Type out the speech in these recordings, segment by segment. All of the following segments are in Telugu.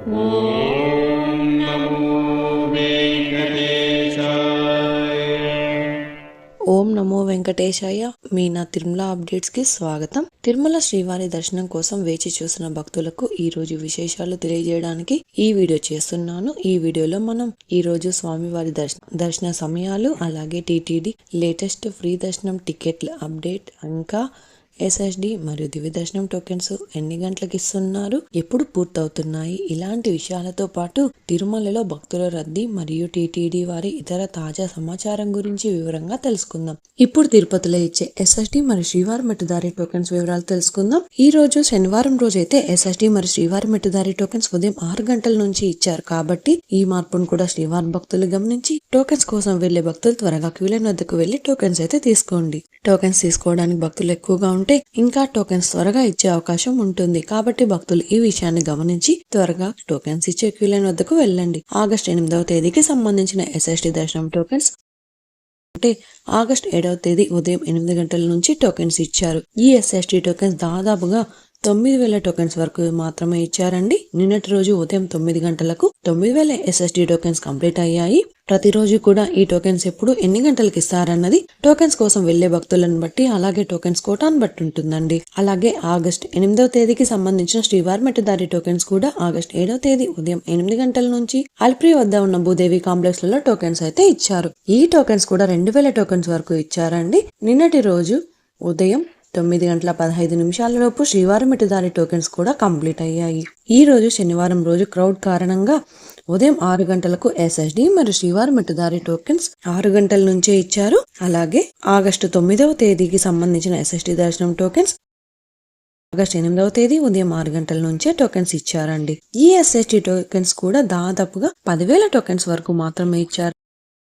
ఓం నమో వెంకటేశాయ. ఓం నమో వెంకటేశాయ. మీ నా తిరుమల అప్డేట్స్ కి స్వాగతం. తిరుమల శ్రీవారి దర్శనం కోసం వేచి చూసిన భక్తులకు ఈ రోజు విశేషాలు తెలియజేయడానికి ఈ వీడియో చేస్తున్నాను. ఈ వీడియోలో మనం ఈ రోజు స్వామివారి దర్శన సమయాలు, అలాగే టీటీడీ లేటెస్ట్ ఫ్రీ దర్శనం టికెట్ల అప్డేట్, ఇంకా ఎస్ఎస్డి మరియు దివ్య దర్శనం టోకెన్స్ ఎన్ని గంటలకు ఇస్తున్నారు, ఎప్పుడు పూర్తవుతున్నాయి, ఇలాంటి విషయాలతో పాటు తిరుమలలో భక్తుల రద్దీ మరియు టీటీడీ వారి ఇతర తాజా సమాచారం గురించి వివరంగా తెలుసుకుందాం. ఇప్పుడు తిరుపతిలో ఇచ్చే ఎస్ఎస్డి మరియు శ్రీవారి మెట్టుదారి టోకెన్స్ వివరాలు తెలుసుకుందాం. ఈ రోజు శనివారం రోజు అయితే ఎస్ఎస్డి మరియు శ్రీవారి మెట్టుదారి టోకెన్స్ ఉదయం 6 గంటల నుంచి ఇచ్చారు. కాబట్టి ఈ మార్పును కూడా శ్రీవారి భక్తులు గమనించి టోకెన్స్ కోసం వెళ్లే భక్తులు త్వరగా క్యూ లైన్ వద్దకు వెళ్లి టోకెన్స్ అయితే తీసుకోండి. టోకెన్స్ తీసుకోవడానికి భక్తులు ఎక్కువగా ఉంటే ఇంకా టోకెన్స్ త్వరగా ఇచ్చే అవకాశం ఉంటుంది. కాబట్టి భక్తులు ఈ విషయాన్ని గమనించి త్వరగా టోకెన్స్ ఇచ్చే క్యూ లైన్ వద్దకు వెళ్ళండి. ఆగస్టు 8వ తేదీకి సంబంధించిన ఎస్ఎస్డి దర్శనం టోకెన్స్ అంటే ఆగస్టు 7వ తేదీ ఉదయం 8 గంటల నుంచి టోకెన్స్ ఇచ్చారు. ఈ ఎస్ఎస్డి టోకెన్స్ దాదాపుగా 9,000 టోకెన్స్ వరకు మాత్రమే ఇచ్చారండి. నిన్నటి రోజు ఉదయం 9 గంటలకు 9,000 ఎస్ఎస్డి టోకెన్స్ కంప్లీట్ అయ్యాయి. ప్రతిరోజు కూడా ఈ టోకెన్స్ ఎప్పుడు ఎన్ని గంటలకు ఇస్తారన్నది టోకెన్స్ కోసం వెళ్లే భక్తులను బట్టి, అలాగే టోకెన్స్ కోటాను బట్టి ఉంటుందండి. అలాగే ఆగస్టు 8వ తేదీకి సంబంధించిన శ్రీవారి మెట్టుదారి టోకెన్స్ కూడా ఆగస్టు 7వ తేదీ ఉదయం 8 గంటల నుంచి అల్ప్రి వద్ద ఉన్న భూదేవి కాంప్లెక్స్ లలో టోకెన్స్ అయితే ఇచ్చారు. ఈ టోకెన్స్ కూడా 2,000 టోకెన్స్ వరకు ఇచ్చారండి. నిన్నటి రోజు ఉదయం 9:15 లోపు శ్రీవారి మెట్టుదారి టోకెన్స్ కూడా కంప్లీట్ అయ్యాయి. ఈ రోజు శనివారం రోజు క్రౌడ్ కారణంగా ఉదయం 6 గంటలకు ఎస్ఎస్డి మరియు శ్రీవారి మెట్టుదారి టోకెన్స్ 6 గంటల నుంచే ఇచ్చారు. అలాగే ఆగస్టు 9వ తేదీకి సంబంధించిన ఎస్ఎస్డి దర్శనం టోకెన్స్ ఆగస్టు 8వ తేదీ ఉదయం 6 గంటల నుంచే టోకెన్స్ ఇచ్చారండి. ఈ ఎస్ఎస్డి టోకెన్స్ కూడా దాదాపుగా 10,000 టోకెన్స్ వరకు మాత్రమే ఇచ్చారు.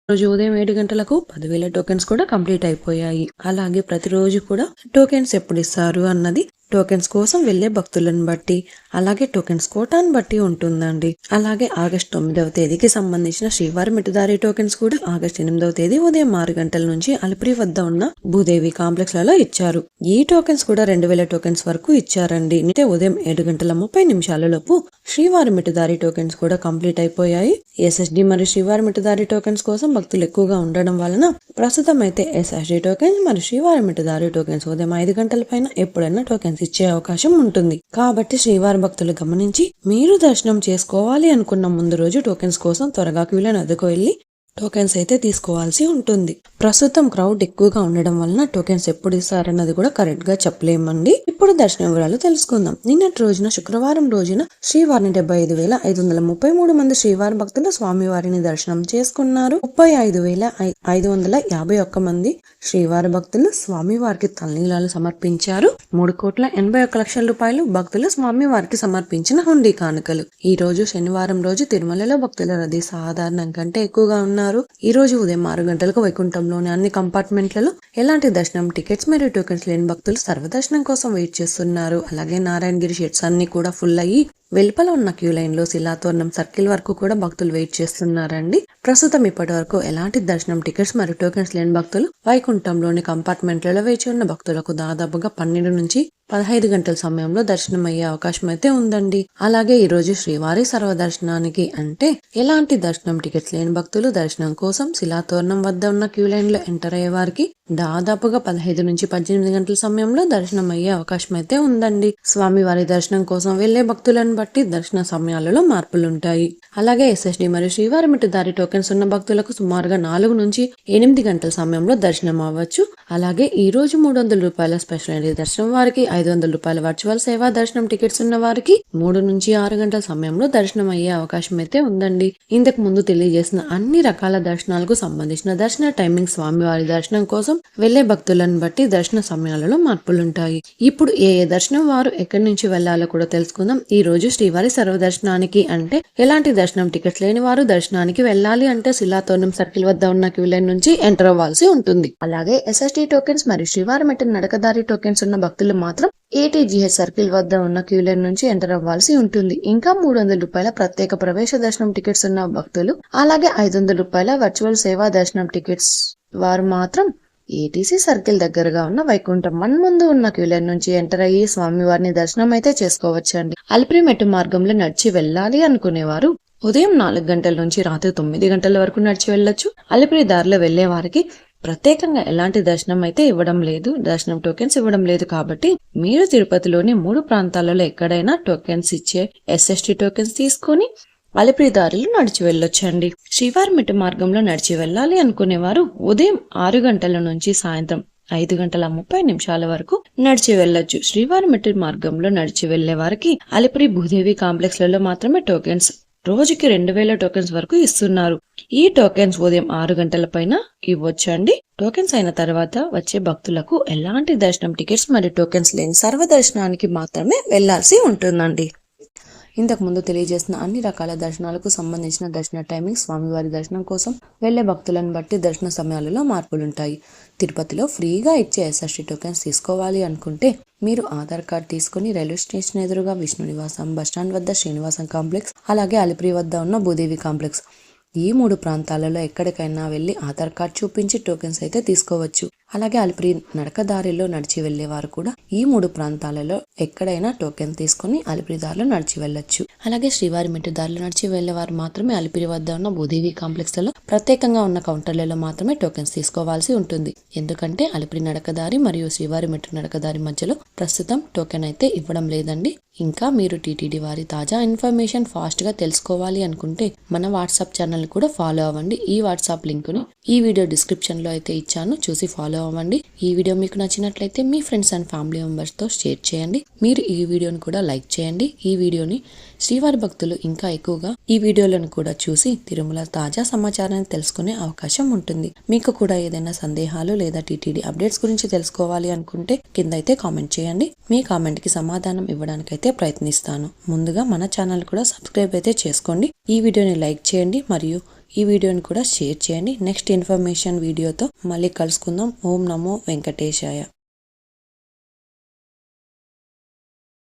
రోజు ఉదయం 7 గంటలకు 10,000 టోకెన్స్ కూడా కంప్లీట్ అయిపోయాయి. అలాగే ప్రతిరోజు కూడా టోకెన్స్ ఎప్పుడు ఇస్తారు అన్నది టోకెన్స్ కోసం వెళ్లే భక్తులను బట్టి, అలాగే టోకెన్స్ కోటాను బట్టి ఉంటుందండి. అలాగే ఆగస్టు 9వ తేదీకి సంబంధించిన శ్రీవారి మెట్టుదారి టోకెన్స్ కూడా ఆగస్టు 8వ తేదీ ఉదయం 6 గంటల నుంచి అలిపిరి వద్ద ఉన్న భూదేవి కాంప్లెక్స్ లలో ఇచ్చారు. ఈ టోకెన్స్ కూడా 2,000 టోకెన్స్ వరకు ఇచ్చారండి. నిన్న ఉదయం 7:30 లోపు శ్రీవారి మెట్టుదారి టోకెన్స్ కూడా కంప్లీట్ అయిపోయాయి. ఎస్ఎస్డి మరియు శ్రీవారి మెట్టుదారి టోకెన్స్ కోసం భక్తులు ఎక్కువగా ఉండడం వలన ప్రస్తుతం అయితే ఎస్ఎస్డి టోకెన్స్ మరియు శ్రీవారి మెట్టుదారి టోకెన్స్ ఉదయం 5 గంటల పైన ఎప్పుడైనా టోకెన్స్ ఇచ్చే అవకాశం ఉంటుంది. కాబట్టి శ్రీవారి భక్తులు గమనించి మీరు దర్శనం చేసుకోవాలి అనుకున్న ముందు రోజు టోకెన్స్ కోసం త్వరగా క్యూ లైన్ వద్దకు వెళ్లి టోకెన్స్ అయితే తీసుకోవాల్సి ఉంటుంది. ప్రస్తుతం క్రౌడ్ ఎక్కువగా ఉండడం వలన టోకెన్స్ ఎప్పుడు ఇస్తారన్నది కూడా కరెక్ట్ గా చెప్పలేమండి. ఇప్పుడు దర్శన వివరాలు తెలుసుకుందాం. నిన్నటి రోజున శుక్రవారం రోజున శ్రీవారిని 75,533 మంది శ్రీవారి భక్తులు స్వామివారిని దర్శనం చేసుకున్నారు. 35,551 మంది శ్రీవారి భక్తులు స్వామివారికి తలనీలాలు సమర్పించారు. 3,81,00,000 రూపాయలు భక్తులు స్వామివారికి సమర్పించిన హుండీ కానుకలు. ఈ రోజు శనివారం రోజు తిరుమలలో భక్తుల రద్దీ సాధారణం కంటే ఎక్కువగా ఉన్నారు. ఈ రోజు ఉదయం 6 గంటలకు వైకుంఠంలోని అన్ని కంపార్ట్మెంట్లలో ఎలాంటి దర్శనం టికెట్స్ మరియు టోకెన్స్ లేని భక్తులు సర్వదర్శనం కోసం వెయిట్ చేస్తున్నారు. అలాగే నారాయణగిరి షెడ్స్ అన్ని కూడా ఫుల్ అయ్యి వెలుపల ఉన్న క్యూ లైన్ లో శిలాతోరణం సర్కిల్ వరకు కూడా భక్తులు వెయిట్ చేస్తున్నారండి. ప్రస్తుతం ఇప్పటి వరకు ఎలాంటి దర్శనం టికెట్స్ మరియు టోకెన్స్ లేని భక్తులు వైకుంఠంలోని కంపార్ట్మెంట్లలో వేచి ఉన్న భక్తులకు దాదాపుగా 12 నుంచి 15 గంటల సమయంలో దర్శనం అయ్యే అవకాశం అయితే ఉందండి. అలాగే ఈ రోజు శ్రీవారి సర్వదర్శనానికి అంటే ఎలాంటి దర్శనం టికెట్స్ లేని భక్తులు దర్శనం కోసం శిలాతోరణం వద్ద ఉన్న క్యూ లైన్ లో ఎంటర్ అయ్యే వారికి దాదాపుగా 15 నుంచి 18 గంటల సమయంలో దర్శనం అయ్యే అవకాశం అయితే ఉందండి. స్వామివారి దర్శనం కోసం వెళ్లే భక్తులను బట్టి దర్శన సమయాలలో మార్పులుంటాయి. అలాగే ఎస్ఎస్డి మరియు శ్రీవారి మెట్టుదారి టోకెన్స్ ఉన్న భక్తులకు సుమారుగా 4 నుంచి 8 గంటల సమయంలో దర్శనం అవ్వచ్చు. అలాగే ఈ రోజు 300 రూపాయల స్పెషల్ ఎంట్రీ దర్శనం వారికి, 500 రూపాయల వర్చువల్ సేవా దర్శనం టికెట్స్ ఉన్న వారికి 3 నుంచి 6 గంటల సమయంలో దర్శనం అయ్యే అవకాశం అయితే ఉందండి. ఇంతకు ముందు తెలియజేసిన అన్ని రకాల దర్శనాలకు సంబంధించిన దర్శన టైమింగ్ స్వామివారి దర్శనం కోసం వెళ్లే భక్తులను బట్టి దర్శన సమయాలలో మార్పులుంటాయి. ఇప్పుడు ఏ దర్శనం వారు ఎక్కడి నుంచి వెళ్లాలో కూడా తెలుసుకుందాం. ఈ రోజు శ్రీవారి సర్వదర్శనానికి అంటే ఎలాంటి దర్శనం టికెట్స్ లేని వారు దర్శనానికి వెళ్లాలి అంటే శిలాతోరణం సర్కిల్ వద్ద ఉన్న క్యూ లైన్ నుంచి ఎంటర్ అవ్వాల్సి ఉంటుంది. అలాగే ఎస్ఎస్డి టోకెన్స్ మరియు శ్రీవారి మెట్టు నడకదారి టోకెన్స్ ఉన్న భక్తులు మాత్రం ఏటీజీహెచ్ సర్కిల్ వద్ద ఉన్న క్యూ లైన్ నుంచి ఎంటర్ అవ్వాల్సి ఉంటుంది. ఇంకా 300 రూపాయల ప్రత్యేక ప్రవేశ దర్శనం టికెట్స్ ఉన్న భక్తులు, అలాగే 500 రూపాయల వర్చువల్ సేవా దర్శనం టికెట్స్ వారు మాత్రం ఏటీసీ సర్కిల్ దగ్గరగా ఉన్న వైకుంఠం ముందు ఉన్న క్యూ లైన్ నుంచి ఎంటర్ అయ్యి స్వామివారిని దర్శనం అయితే చేసుకోవచ్చండి. అలిపిరి మెట్టు మార్గంలో నడిచి వెళ్ళాలి అనుకునేవారు ఉదయం 4 గంటల నుంచి రాత్రి 9 గంటల వరకు నడిచి వెళ్ళొచ్చు. అలిపిరి దారిలో వెళ్లే వారికి ప్రత్యేకంగా ఎలాంటి దర్శనం అయితే ఇవ్వడం లేదు, దర్శనం టోకెన్స్ ఇవ్వడం లేదు. కాబట్టి మీరు తిరుపతిలోని 3 ప్రాంతాలలో ఎక్కడైనా టోకెన్స్ ఇచ్చే SST టోకెన్స్ తీసుకొని అలిపిరి దారిలో నడిచి వెళ్ళొచ్చండి. శ్రీవారి మెట్టు మార్గంలో నడిచి వెళ్ళాలి అనుకునేవారు ఉదయం 6 గంటల నుంచి సాయంత్రం 5:30 వరకు నడిచి వెళ్ళొచ్చు. శ్రీవారి మెట్టు మార్గంలో నడిచి వెళ్లే వారికి అలిపిరి భూదేవి కాంప్లెక్స్ లలో మాత్రమే టోకెన్స్ రోజుకి 2000 టోకెన్స్ వరకు ఇస్తున్నారు. ఈ టోకెన్స్ ఉదయం 6 గంటల పైన ఇవ్వచ్చండి. టోకెన్స్ అయిన తర్వాత వచ్చే భక్తులకు ఎలాంటి దర్శనం టికెట్స్ మరియు టోకెన్స్ లేని సర్వదర్శనానికి మాత్రమే వెళ్లాల్సి ఉంటుందండి. ఇంతకు ముందు తెలియజేసిన అన్ని రకాల దర్శనాలకు సంబంధించిన దర్శన టైమింగ్, స్వామివారి దర్శనం కోసం వెళ్లే భక్తులను బట్టి దర్శన సమయాలలో మార్పులుంటాయి. తిరుపతిలో ఫ్రీగా ఇచ్చే SST టోకెన్స్ తీసుకోవాలి అనుకుంటే మీరు ఆధార్ కార్డ్ తీసుకుని రైల్వే స్టేషన్ ఎదురుగా విష్ణు నివాసం, బస్టాండ్ వద్ద శ్రీనివాసం కాంప్లెక్స్, అలాగే అలిపిరి వద్ద ఉన్న భూదేవి కాంప్లెక్స్ ఈ 3 ప్రాంతాలలో ఎక్కడికైనా వెళ్లి ఆధార్ కార్డ్ చూపించి టోకెన్స్ అయితే తీసుకోవచ్చు. అలాగే అలిపిరి నడకదారిలో నడిచి వెళ్లేవారు కూడా ఈ 3 ప్రాంతాలలో ఎక్కడైనా టోకెన్ తీసుకుని అలిపిరి దారిలో నడిచి వెళ్ళొచ్చు. అలాగే శ్రీవారి మెట్టు దారిలో నడిచి వెళ్లేవారు మాత్రమే అలిపిరి వద్ద ఉన్న భూదేవి కాంప్లెక్స్ లలో ప్రత్యేకంగా ఉన్న కౌంటర్లలో మాత్రమే టోకెన్స్ తీసుకోవాల్సి ఉంటుంది. ఎందుకంటే అలిపిరి నడకదారి మరియు శ్రీవారి మెట్టు నడకదారి మధ్యలో ప్రస్తుతం టోకెన్ అయితే ఇవ్వడం లేదండి. ఇంకా మీరు టీటీడీ వారి తాజా ఇన్ఫర్మేషన్ ఫాస్ట్ గా తెలుసుకోవాలి అనుకుంటే మన వాట్సాప్ ఛానల్ కూడా ఫాలో అవ్వండి. ఈ వాట్సాప్ లింక్ ని ఈ వీడియో డిస్క్రిప్షన్ లో అయితే ఇచ్చాను, చూసి ఫాలో అవ్వండి. ఈ వీడియో మీకు నచ్చినట్లయితే మీ ఫ్రెండ్స్ అండ్ ఫ్యామిలీ మెంబర్స్ తో షేర్ చేయండి. మీరు ఈ వీడియోని కూడా లైక్ చేయండి. ఈ వీడియోని శ్రీవారి భక్తులు ఇంకా ఎక్కువగా ఈ వీడియోలను కూడా చూసి తిరుమల తాజా సమాచారాన్ని తెలుసుకునే అవకాశం ఉంటుంది. మీకు కూడా ఏదైనా సందేహాలు లేదా టీటీడీ అప్డేట్స్ గురించి తెలుసుకోవాలి అనుకుంటే కింద అయితే కామెంట్ చేయండి. మీ కామెంట్ కి సమాధానం ఇవ్వడానికైతే ప్రయత్నిస్తాను. ముందుగా మన ఛానల్ కూడా సబ్స్క్రైబ్ అయితే చేసుకోండి. ఈ వీడియోని లైక్ చేయండి మరియు ఈ వీడియోని కూడా షేర్ చేయండి. నెక్స్ట్ ఇన్ఫర్మేషన్ వీడియోతో మళ్ళీ కలుసుకుందాం. ఓం నమో వెంకటేశాయ.